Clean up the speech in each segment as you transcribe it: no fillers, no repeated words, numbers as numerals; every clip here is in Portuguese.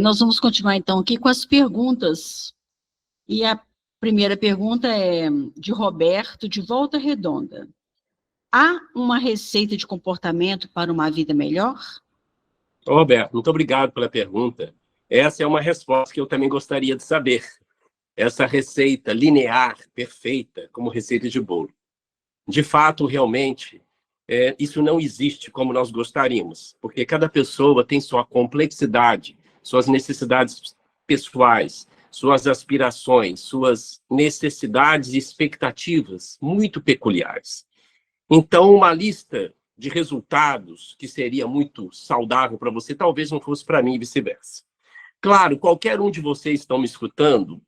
Nós vamos continuar, então, aqui com as perguntas. E a primeira pergunta é de Roberto, de Volta Redonda. Há uma receita de comportamento para uma vida melhor? Roberto, muito obrigado pela pergunta. Essa é uma resposta que eu também gostaria de saber. Essa receita linear, perfeita, como receita de bolo. De fato, realmente, isso não existe como nós gostaríamos, porque cada pessoa tem sua complexidade, suas necessidades pessoais, suas aspirações, suas necessidades e expectativas muito peculiares. Então, uma lista de resultados que seria muito saudável para você, talvez não fosse para mim e vice-versa. Claro, qualquer um de vocês que estão me escutando,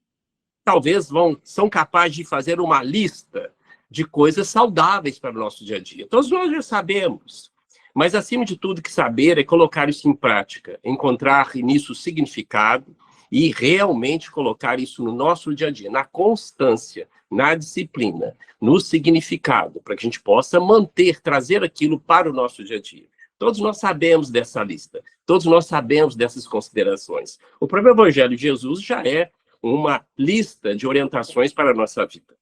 talvez são capazes de fazer uma lista de coisas saudáveis para o nosso dia a dia. Todos nós já sabemos, mas acima de tudo que saber é colocar isso em prática, encontrar nisso significado e realmente colocar isso no nosso dia a dia, na constância, na disciplina, no significado, para que a gente possa manter, trazer aquilo para o nosso dia a dia. Todos nós sabemos dessa lista, todos nós sabemos dessas considerações. O próprio Evangelho de Jesus já é uma lista de orientações para a nossa vida.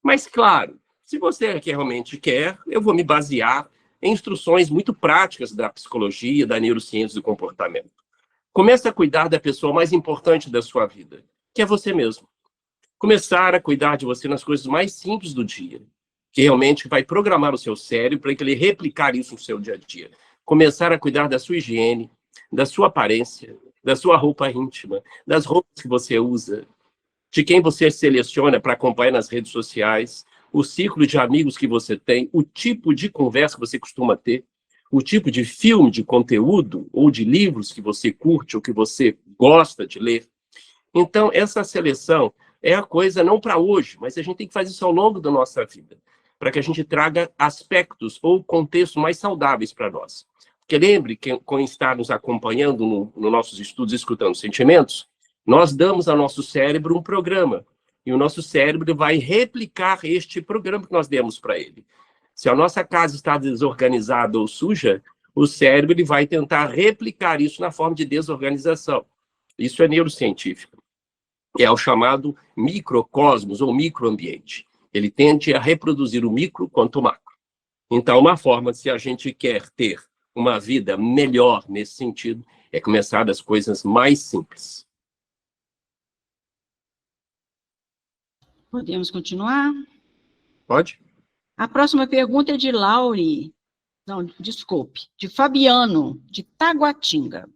Mas, claro, se você realmente quer, eu vou me basear em instruções muito práticas da psicologia, da neurociência do comportamento. Comece a cuidar da pessoa mais importante da sua vida, que é você mesmo. Começar a cuidar de você nas coisas mais simples do dia, que realmente vai programar o seu cérebro para que ele replicar isso no seu dia a dia. Começar a cuidar da sua higiene, da sua aparência, da sua roupa íntima, das roupas que você usa, de quem você seleciona para acompanhar nas redes sociais, o ciclo de amigos que você tem, o tipo de conversa que você costuma ter, o tipo de filme, de conteúdo ou de livros que você curte ou que você gosta de ler. Então, essa seleção é a coisa não para hoje, mas a gente tem que fazer isso ao longo da nossa vida, para que a gente traga aspectos ou contextos mais saudáveis para nós. Porque lembre que, quem está nos acompanhando nos nossos estudos, escutando sentimentos, nós damos ao nosso cérebro um programa, e o nosso cérebro vai replicar este programa que nós demos para ele. Se a nossa casa está desorganizada ou suja, o cérebro ele vai tentar replicar isso na forma de desorganização. Isso é neurocientífico. É o chamado microcosmos ou microambiente. Ele tende a reproduzir o micro quanto o macro. Então, uma forma, se a gente quer ter uma vida melhor nesse sentido, é começar das coisas mais simples. Podemos continuar? Pode? A próxima pergunta é de Laure, não, desculpe, de Fabiano, de Taguatinga.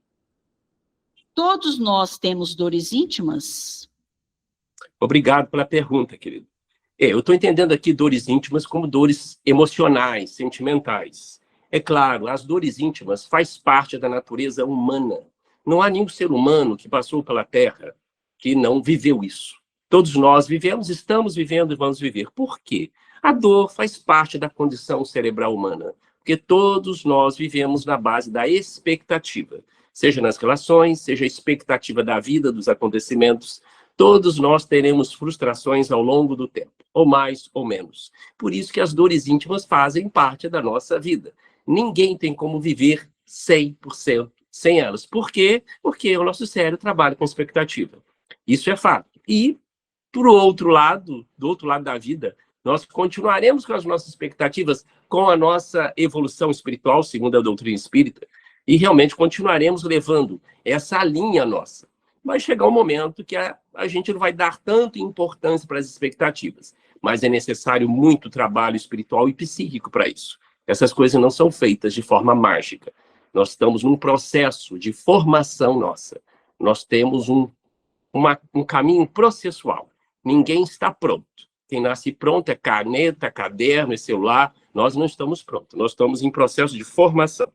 Todos nós temos dores íntimas? Obrigado pela pergunta, querido. Eu estou entendendo aqui dores íntimas como dores emocionais, sentimentais. É claro, as dores íntimas faz parte da natureza humana. Não há nenhum ser humano que passou pela Terra que não viveu isso. Todos nós vivemos, estamos vivendo e vamos viver. Por quê? A dor faz parte da condição cerebral humana, porque todos nós vivemos na base da expectativa, seja nas relações, seja a expectativa da vida, dos acontecimentos. Todos nós teremos frustrações ao longo do tempo, ou mais ou menos. Por isso que as dores íntimas fazem parte da nossa vida. Ninguém tem como viver 100% sem elas. Por quê? Porque o nosso cérebro trabalha com expectativa. Isso é fato. E, do outro lado da vida, nós continuaremos com as nossas expectativas, com a nossa evolução espiritual, segundo a doutrina espírita, e realmente continuaremos levando essa linha nossa. Vai chegar um momento que a gente não vai dar tanta importância para as expectativas, mas é necessário muito trabalho espiritual e psíquico para isso. Essas coisas não são feitas de forma mágica. Nós estamos num processo de formação nossa. Nós temos um caminho processual. Ninguém está pronto. Quem nasce pronto é caneta, caderno, é celular. Nós não estamos prontos. Nós estamos em processo de formação.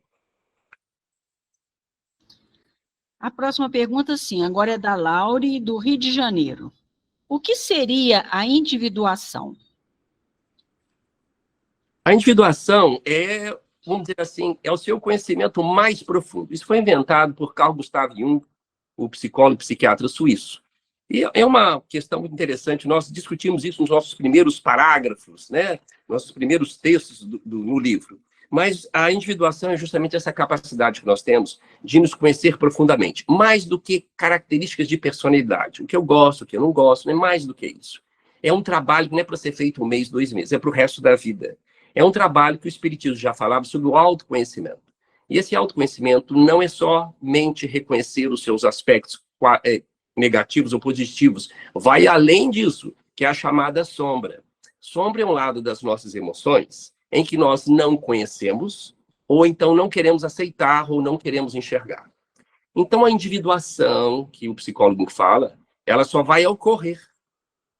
A próxima pergunta, sim, agora é da Laure, do Rio de Janeiro. O que seria a individuação? A individuação é, vamos dizer assim, é o seu conhecimento mais profundo. Isso foi inventado por Carl Gustav Jung, o psicólogo e psiquiatra suíço. E é uma questão muito interessante, nós discutimos isso nos nossos primeiros parágrafos, né? Nossos primeiros textos no livro. Mas a individuação é justamente essa capacidade que nós temos de nos conhecer profundamente, mais do que características de personalidade. O que eu gosto, o que eu não gosto, não é mais do que isso. É um trabalho que não é para ser feito 1 mês, 2 meses, é para o resto da vida. É um trabalho que o Espiritismo já falava sobre o autoconhecimento. E esse autoconhecimento não é somente reconhecer os seus aspectos negativos ou positivos, vai além disso, que é a chamada sombra. Sombra é um lado das nossas emoções em que nós não conhecemos, ou então não queremos aceitar, ou não queremos enxergar. Então, a individuação, que o psicólogo fala, ela só vai ocorrer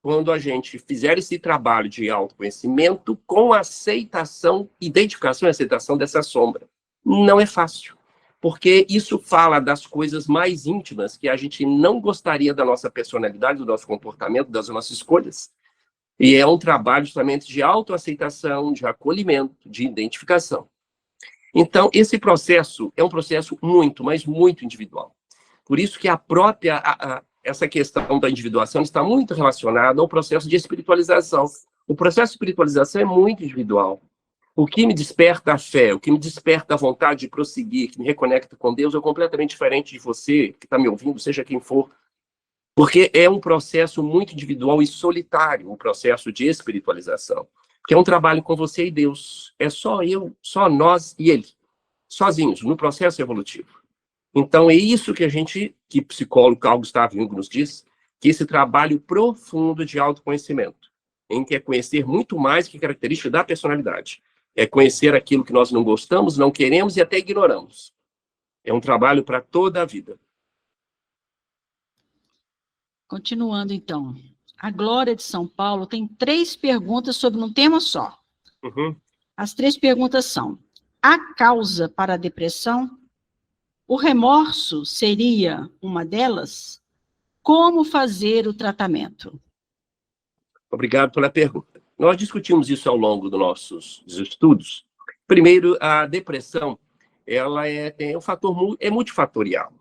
quando a gente fizer esse trabalho de autoconhecimento com aceitação, identificação e aceitação dessa sombra. Não é fácil, porque isso fala das coisas mais íntimas que a gente não gostaria da nossa personalidade, do nosso comportamento, das nossas escolhas. E é um trabalho justamente de autoaceitação, de acolhimento, de identificação. Então, esse processo é um processo muito, mas muito individual. Por isso que essa questão da individuação está muito relacionada ao processo de espiritualização. O processo de espiritualização é muito individual. O que me desperta a fé, o que me desperta a vontade de prosseguir, que me reconecta com Deus, é completamente diferente de você, que está me ouvindo, seja quem for. Porque é um processo muito individual e solitário, um processo de espiritualização. Que é um trabalho com você e Deus. É só eu, só nós e Ele. Sozinhos, no processo evolutivo. Então, é isso que o psicólogo Carl Gustav Jung nos diz, que esse trabalho profundo de autoconhecimento, em que é conhecer muito mais que característica da personalidade. É conhecer aquilo que nós não gostamos, não queremos e até ignoramos. É um trabalho para toda a vida. Continuando, então. A Glória de São Paulo tem 3 perguntas sobre um tema só. Uhum. As 3 perguntas são: há causa para a depressão? O remorso seria uma delas? Como fazer o tratamento? Obrigado pela pergunta. Nós discutimos isso ao longo dos nossos estudos. Primeiro, a depressão, ela é um fator multifatorial.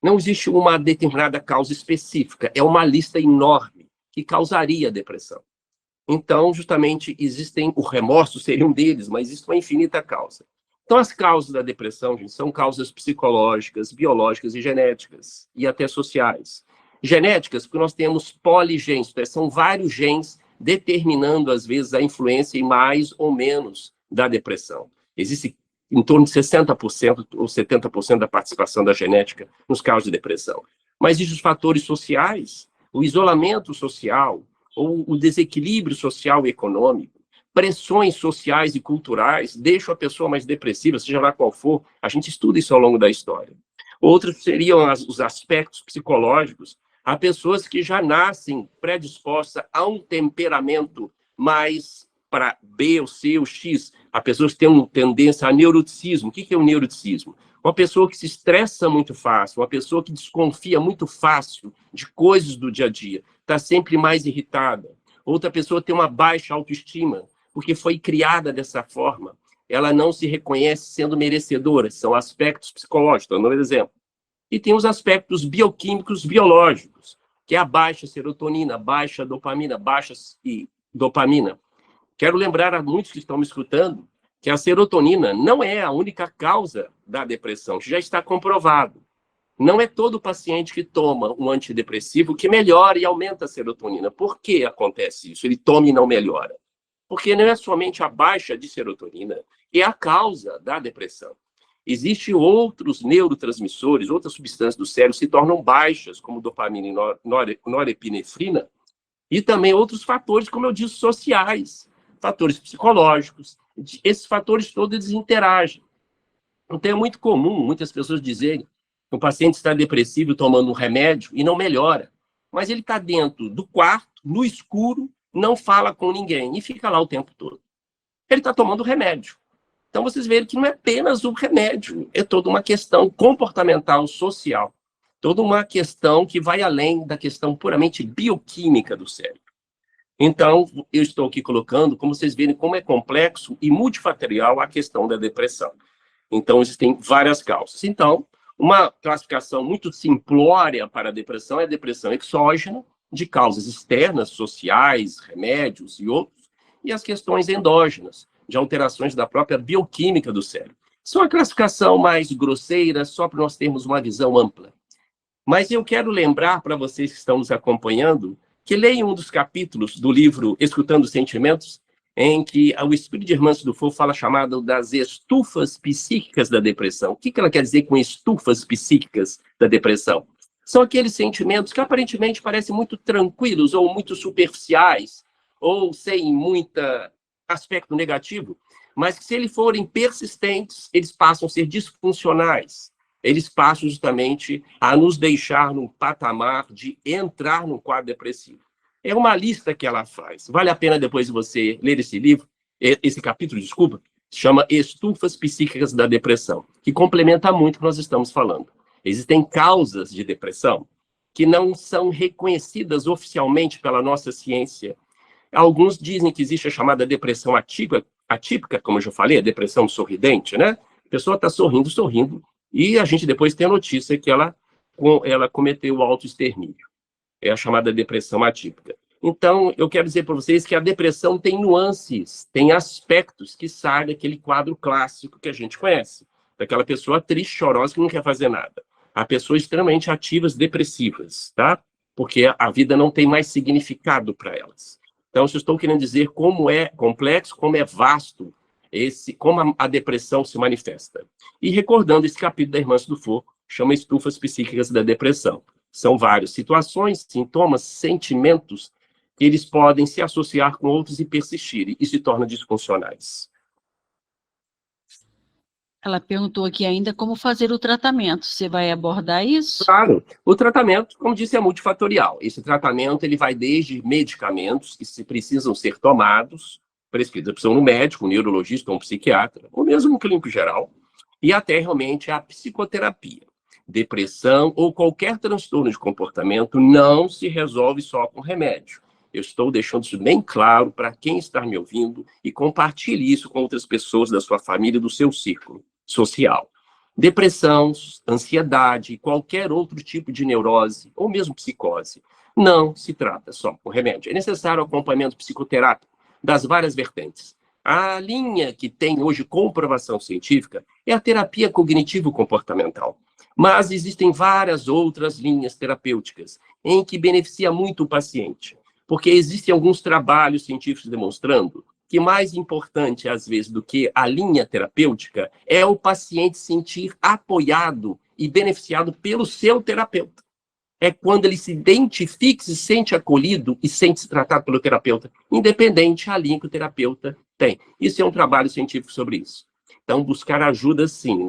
Não existe uma determinada causa específica, é uma lista enorme que causaria depressão. Então, justamente, o remorso seria um deles, mas existe uma infinita causa. Então, as causas da depressão, gente, são causas psicológicas, biológicas e genéticas, e até sociais. Genéticas, porque nós temos poligenes, são vários genes determinando, às vezes, a influência em mais ou menos da depressão. Existe em torno de 60% ou 70% da participação da genética nos casos de depressão. Mas existem os fatores sociais, o isolamento social, ou o desequilíbrio social e econômico, pressões sociais e culturais deixam a pessoa mais depressiva, seja lá qual for. A gente estuda isso ao longo da história. Outros seriam os aspectos psicológicos. Há pessoas que já nascem predispostas a um temperamento mais para B, ou C, ou X. Há pessoas que têm uma tendência a neuroticismo. O que é o neuroticismo? Uma pessoa que se estressa muito fácil, uma pessoa que desconfia muito fácil de coisas do dia a dia, está sempre mais irritada. Outra pessoa tem uma baixa autoestima, porque foi criada dessa forma. Ela não se reconhece sendo merecedora. São aspectos psicológicos, estou dando um exemplo. E tem os aspectos bioquímicos biológicos, que é a baixa serotonina, baixa dopamina, dopamina. Quero lembrar a muitos que estão me escutando que a serotonina não é a única causa da depressão, já está comprovado. Não é todo paciente que toma um antidepressivo que melhora e aumenta a serotonina. Por que acontece isso? Ele toma e não melhora. Porque não é somente a baixa de serotonina, é a causa da depressão. Existem outros neurotransmissores, outras substâncias do cérebro se tornam baixas, como dopamina e norepinefrina, e também outros fatores, como eu disse, sociais, fatores psicológicos. Esses fatores todos eles interagem. Então é muito comum muitas pessoas dizerem que o paciente está depressivo tomando um remédio e não melhora, mas ele está dentro do quarto, no escuro, não fala com ninguém e fica lá o tempo todo. Ele está tomando remédio. Então, vocês veem que não é apenas o remédio, é toda uma questão comportamental, social, toda uma questão que vai além da questão puramente bioquímica do cérebro. Então, eu estou aqui colocando, como vocês verem, como é complexo e multifatorial a questão da depressão. Então, existem várias causas. Então, uma classificação muito simplória para a depressão é a depressão exógena, de causas externas, sociais, remédios e outros, e as questões endógenas, de alterações da própria bioquímica do cérebro. Isso é uma classificação mais grosseira, só para nós termos uma visão ampla. Mas eu quero lembrar para vocês que estão nos acompanhando que leiam um dos capítulos do livro Escutando os Sentimentos, em que o Espírito de Hermance Dufour fala chamado das estufas psíquicas da depressão. O que ela quer dizer com estufas psíquicas da depressão? São aqueles sentimentos que aparentemente parecem muito tranquilos ou muito superficiais, ou sem muito aspecto negativo, mas que se eles forem persistentes, eles passam a ser disfuncionais. Eles passam justamente a nos deixar num patamar de entrar num quadro depressivo. É uma lista que ela faz. Vale a pena depois você ler esse livro, esse capítulo, desculpa, se chama Estufas Psíquicas da Depressão, que complementa muito o que nós estamos falando. Existem causas de depressão que não são reconhecidas oficialmente pela nossa ciência. Alguns dizem que existe a chamada depressão atípica, como eu já falei, a depressão sorridente, né? A pessoa está sorrindo, e a gente depois tem a notícia que ela cometeu o autoextermínio. É a chamada depressão atípica. Então, eu quero dizer para vocês que a depressão tem nuances, tem aspectos que saem daquele quadro clássico que a gente conhece, daquela pessoa triste, chorosa, que não quer fazer nada. A pessoa extremamente ativas, depressivas, tá? Porque a vida não tem mais significado para elas. Então, eu estou querendo dizer como é complexo, como é vasto, como a depressão se manifesta. E recordando esse capítulo da Hermance Dufour, chama Estufas Psíquicas da Depressão. São várias situações, sintomas, sentimentos, que eles podem se associar com outros e persistirem, e se tornam disfuncionais. Ela perguntou aqui ainda como fazer o tratamento. Você vai abordar isso? Claro. O tratamento, como disse, é multifatorial. Esse tratamento ele vai desde medicamentos que precisam ser tomados, prescritos por um médico, um neurologista ou um psiquiatra, ou mesmo um clínico geral, e até realmente a psicoterapia. Depressão ou qualquer transtorno de comportamento não se resolve só com remédio. Eu estou deixando isso bem claro para quem está me ouvindo e compartilhe isso com outras pessoas da sua família e do seu círculo social. Depressão, ansiedade, qualquer outro tipo de neurose ou mesmo psicose não se trata só com remédio. É necessário acompanhamento psicoterápico das várias vertentes. A linha que tem hoje comprovação científica é a terapia cognitivo-comportamental. Mas existem várias outras linhas terapêuticas em que beneficia muito o paciente, porque existem alguns trabalhos científicos demonstrando que mais importante, às vezes, do que a linha terapêutica é o paciente sentir apoiado e beneficiado pelo seu terapeuta. É quando ele se identifica, se sente acolhido e sente-se tratado pelo terapeuta, independente da linha que o terapeuta tem. Isso é um trabalho científico sobre isso. Então, buscar ajuda, sim,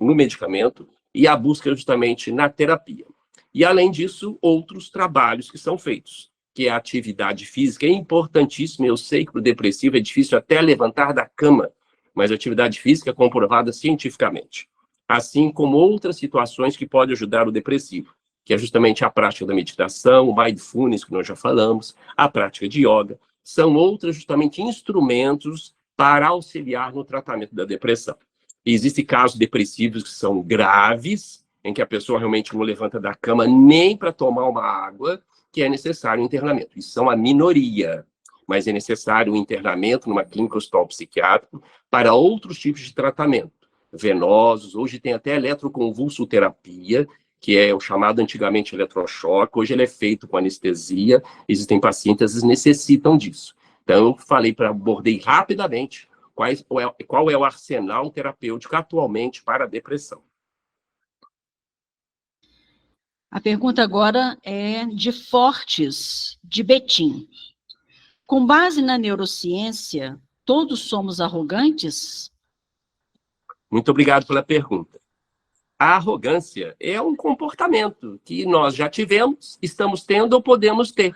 no medicamento e a busca justamente na terapia. E, além disso, outros trabalhos que são feitos, que é a atividade física, é importantíssima. Eu sei que para o depressivo é difícil até levantar da cama, mas a atividade física é comprovada cientificamente. Assim como outras situações que podem ajudar o depressivo, que é justamente a prática da meditação, o mindfulness, que nós já falamos, a prática de yoga, são outros justamente instrumentos para auxiliar no tratamento da depressão. E existem casos depressivos que são graves, em que a pessoa realmente não levanta da cama nem para tomar uma água, que é necessário o internamento. Isso são a minoria, mas é necessário o internamento numa clínica hospital psiquiátrico para outros tipos de tratamento, venosos. Hoje tem até eletroconvulsoterapia, que é o chamado antigamente eletrochoque. Hoje ele é feito com anestesia. Existem pacientes que necessitam disso. Então, eu abordei rapidamente qual é o arsenal terapêutico atualmente para a depressão. A pergunta agora é de Fortes, de Betim. Com base na neurociência, todos somos arrogantes? Muito obrigado pela pergunta. A arrogância é um comportamento que nós já tivemos, estamos tendo ou podemos ter.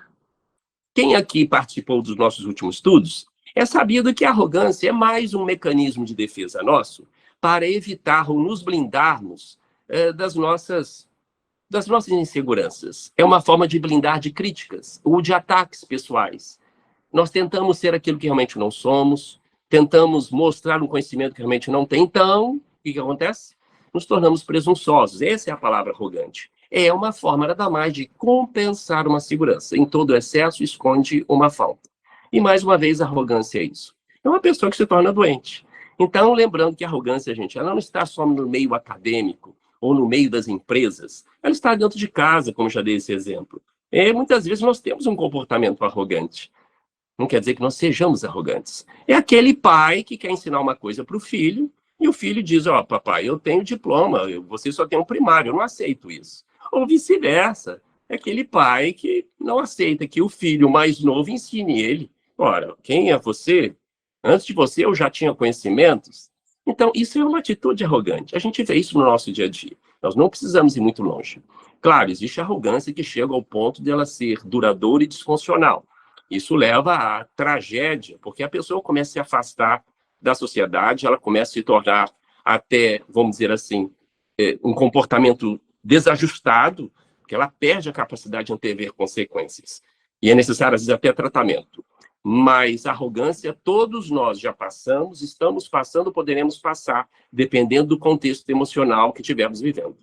Quem aqui participou dos nossos últimos estudos é sabido que a arrogância é mais um mecanismo de defesa nosso para evitar ou nos blindarmos das nossas inseguranças. É uma forma de blindar de críticas ou de ataques pessoais. Nós tentamos ser aquilo que realmente não somos, tentamos mostrar um conhecimento que realmente não tem, então, o que acontece? Nos tornamos presunçosos. Essa é a palavra arrogante. É uma forma nada mais de compensar uma segurança. Em todo excesso esconde uma falta. E, mais uma vez, a arrogância é isso. é uma pessoa que se torna doente. Então, lembrando que a arrogância, gente, ela não está só no meio acadêmico ou no meio das empresas, ela está dentro de casa, como já dei esse exemplo. E muitas vezes nós temos um comportamento arrogante. Não quer dizer que nós sejamos arrogantes. É aquele pai que quer ensinar uma coisa para o filho, e o filho diz, ó, papai, eu tenho diploma, você só tem um primário, eu não aceito isso. Ou vice-versa. É aquele pai que não aceita que o filho mais novo ensine ele. Ora, quem é você? Antes de você eu já tinha conhecimentos. Então, isso é uma atitude arrogante. A gente vê isso no nosso dia a dia. Nós não precisamos ir muito longe. Claro, existe arrogância que chega ao ponto de ela ser duradoura e disfuncional. Isso leva à tragédia, porque a pessoa começa a se afastar da sociedade, ela começa a se tornar até, vamos dizer assim, um comportamento desajustado, porque ela perde a capacidade de antever consequências. E é necessário, às vezes, até tratamento. Mas arrogância, todos nós já passamos, estamos passando, poderemos passar, dependendo do contexto emocional que estivermos vivendo.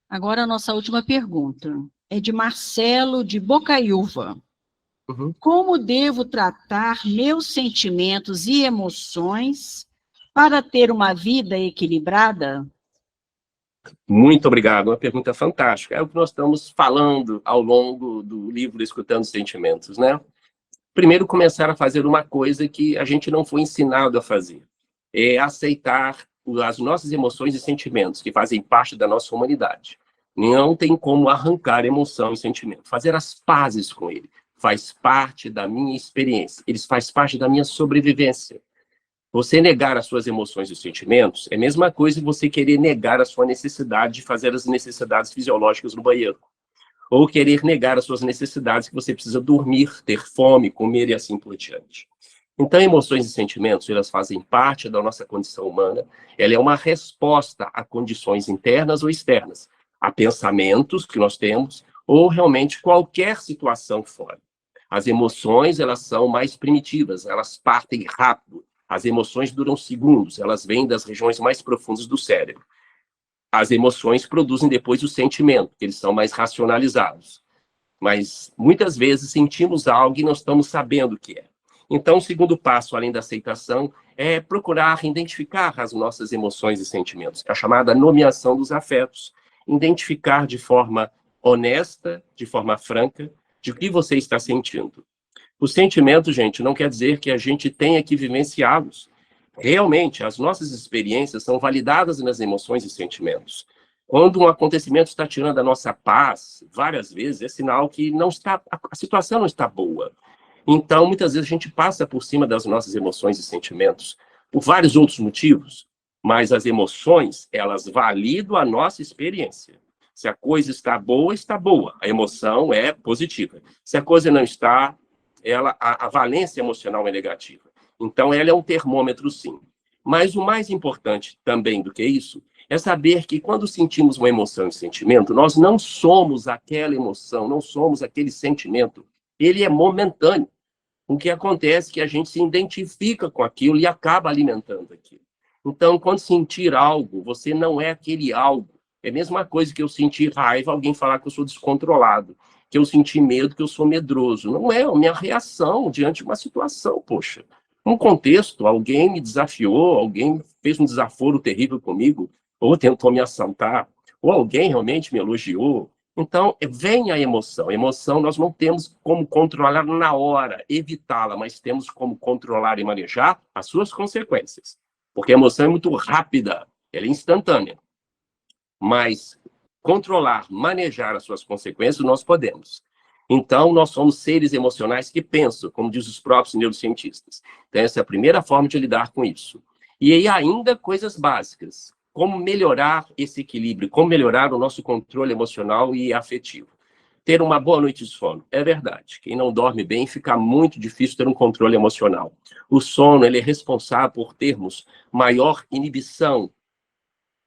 Agora a nossa última pergunta é de Marcelo, de Bocaiúva. Uhum. Como devo tratar meus sentimentos e emoções para ter uma vida equilibrada? Muito obrigado, uma pergunta fantástica. É o que nós estamos falando ao longo do livro Escutando Sentimentos, né? Primeiro, começar a fazer uma coisa que a gente não foi ensinado a fazer. É aceitar as nossas emoções e sentimentos, que fazem parte da nossa humanidade. Não tem como arrancar emoção e sentimento. Fazer as pazes com ele faz parte da minha experiência. Eles fazem parte da minha sobrevivência. Você negar as suas emoções e sentimentos é a mesma coisa que você querer negar a sua necessidade de fazer as necessidades fisiológicas no banheiro. Ou querer negar as suas necessidades que você precisa dormir, ter fome, comer e assim por diante. Então, emoções e sentimentos, elas fazem parte da nossa condição humana. Ela é uma resposta a condições internas ou externas, a pensamentos que nós temos, ou realmente qualquer situação fora. As emoções, elas são mais primitivas, elas partem rápido. As emoções duram segundos, elas vêm das regiões mais profundas do cérebro. As emoções produzem depois o sentimento, eles são mais racionalizados. Mas muitas vezes sentimos algo e não estamos sabendo o que é. Então, o segundo passo, além da aceitação, é procurar identificar as nossas emoções e sentimentos, a chamada nomeação dos afetos. Identificar de forma honesta, de forma franca, de o que você está sentindo. Os sentimentos, gente, não quer dizer que a gente tenha que vivenciá-los. Realmente, as nossas experiências são validadas nas emoções e sentimentos. Quando um acontecimento está tirando a nossa paz, várias vezes, é sinal que não está, a situação não está boa. Então, muitas vezes, a gente passa por cima das nossas emoções e sentimentos, por vários outros motivos, mas as emoções, elas validam a nossa experiência. Se a coisa está boa, a emoção é positiva. Se a coisa não está, a valência emocional é negativa. Então, ela é um termômetro, sim. Mas o mais importante também do que isso é saber que quando sentimos uma emoção e sentimento, nós não somos aquela emoção, não somos aquele sentimento. Ele é momentâneo. O que acontece é que a gente se identifica com aquilo e acaba alimentando aquilo. Então, quando sentir algo, você não é aquele algo. É a mesma coisa que eu sentir raiva, alguém falar que eu sou descontrolado, que eu senti medo, que eu sou medroso. Não é a minha reação diante de uma situação, poxa. Num contexto, alguém me desafiou, alguém fez um desaforo terrível comigo, ou tentou me assaltar, ou alguém realmente me elogiou. Então, vem a emoção. A emoção nós não temos como controlar na hora, evitá-la, mas temos como controlar e manejar as suas consequências. Porque a emoção é muito rápida, ela é instantânea. Mas controlar, manejar as suas consequências, nós podemos. Então, nós somos seres emocionais que pensam, como diz os próprios neurocientistas. Então, essa é a primeira forma de lidar com isso. E aí, ainda coisas básicas. Como melhorar esse equilíbrio, como melhorar o nosso controle emocional e afetivo. Ter uma boa noite de sono. É verdade. Quem não dorme bem, fica muito difícil ter um controle emocional. O sono, ele é responsável por termos maior inibição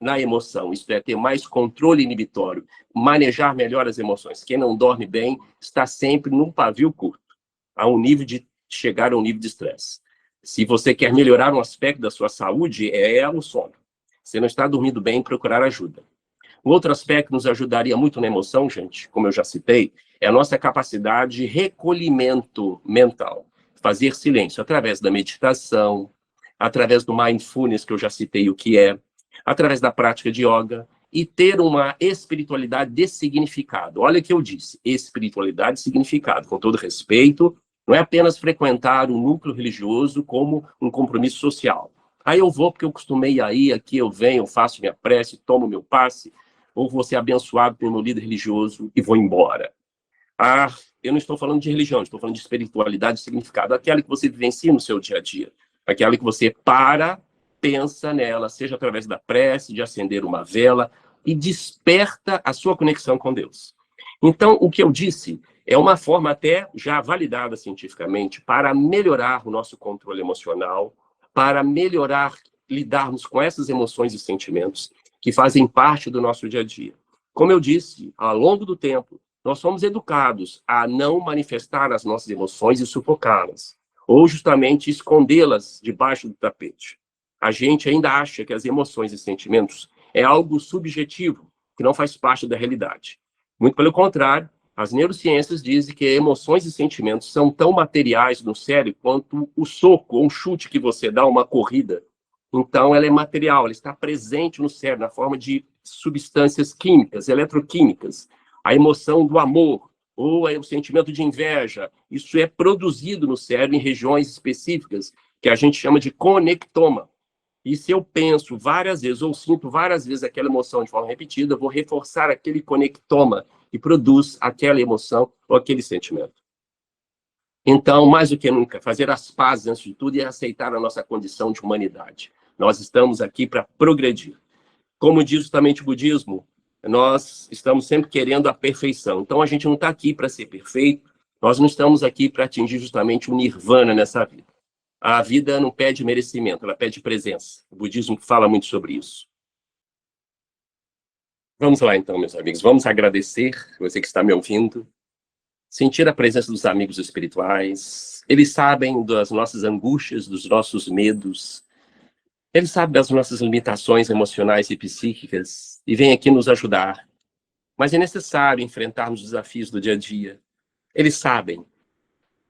na emoção, isto é, ter mais controle inibitório, manejar melhor as emoções. Quem não dorme bem está sempre num pavio curto, a um nível de chegar a um nível de estresse. Se você quer melhorar um aspecto da sua saúde, é o sono. Se não está dormindo bem, procurar ajuda. Um outro aspecto que nos ajudaria muito na emoção, gente, como eu já citei, é a nossa capacidade de recolhimento mental. fazer silêncio através da meditação, através do mindfulness, que eu já citei o que é, através da prática de yoga, e ter uma espiritualidade de significado. Olha o que eu disse, espiritualidade de significado, com todo respeito, não é apenas frequentar um núcleo religioso como um compromisso social. Aí eu vou porque eu costumei aí, aqui eu venho, eu faço minha prece, tomo meu passe, ou vou ser abençoado pelo meu líder religioso e vou embora. Eu não estou falando de religião, estou falando de espiritualidade de significado, aquela que você vivencia no seu dia a dia, aquela que você pensa nela, seja através da prece, de acender uma vela, e desperta a sua conexão com Deus. Então, o que eu disse é uma forma até já validada cientificamente para melhorar o nosso controle emocional, para melhorar, lidarmos com essas emoções e sentimentos que fazem parte do nosso dia a dia. Como eu disse, ao longo do tempo, nós somos educados a não manifestar as nossas emoções e sufocá-las, ou justamente escondê-las debaixo do tapete. A gente ainda acha que as emoções e sentimentos é algo subjetivo, que não faz parte da realidade. Muito pelo contrário, as neurociências dizem que emoções e sentimentos são tão materiais no cérebro quanto o soco ou um chute que você dá, uma corrida. Então, ela é material, ela está presente no cérebro, na forma de substâncias químicas, eletroquímicas. A emoção do amor, ou o sentimento de inveja, isso é produzido no cérebro em regiões específicas, que a gente chama de conectoma. E se eu penso várias vezes, ou sinto várias vezes aquela emoção de forma repetida, eu vou reforçar aquele conectoma que produz aquela emoção ou aquele sentimento. Então, mais do que nunca, fazer as pazes antes de tudo e aceitar a nossa condição de humanidade. Nós estamos aqui para progredir. Como diz justamente o budismo, nós estamos sempre querendo a perfeição. Então, a gente não está aqui para ser perfeito, nós não estamos aqui para atingir justamente o nirvana nessa vida. A vida não pede merecimento, ela pede presença. O budismo fala muito sobre isso. Vamos lá, então, meus amigos. Vamos agradecer você que está me ouvindo. Sentir a presença dos amigos espirituais. Eles sabem das nossas angústias, dos nossos medos. Eles sabem das nossas limitações emocionais e psíquicas e vêm aqui nos ajudar. Mas é necessário enfrentarmos os desafios do dia a dia. Eles sabem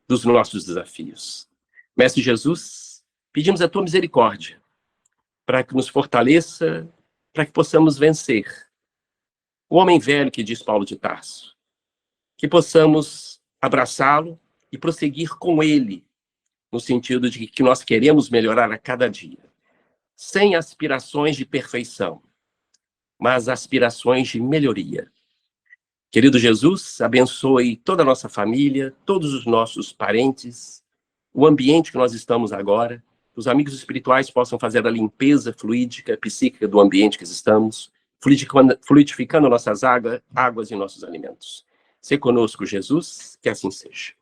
dos nossos desafios. Mestre Jesus, pedimos a tua misericórdia para que nos fortaleça, para que possamos vencer. O homem velho que diz Paulo de Tarso, que possamos abraçá-lo e prosseguir com ele, no sentido de que nós queremos melhorar a cada dia, sem aspirações de perfeição, mas aspirações de melhoria. Querido Jesus, abençoe toda a nossa família, todos os nossos parentes, o ambiente que nós estamos agora, os amigos espirituais possam fazer a limpeza fluídica, psíquica do ambiente que estamos, fluidificando nossas águas e nossos alimentos. Se conosco, Jesus, que assim seja.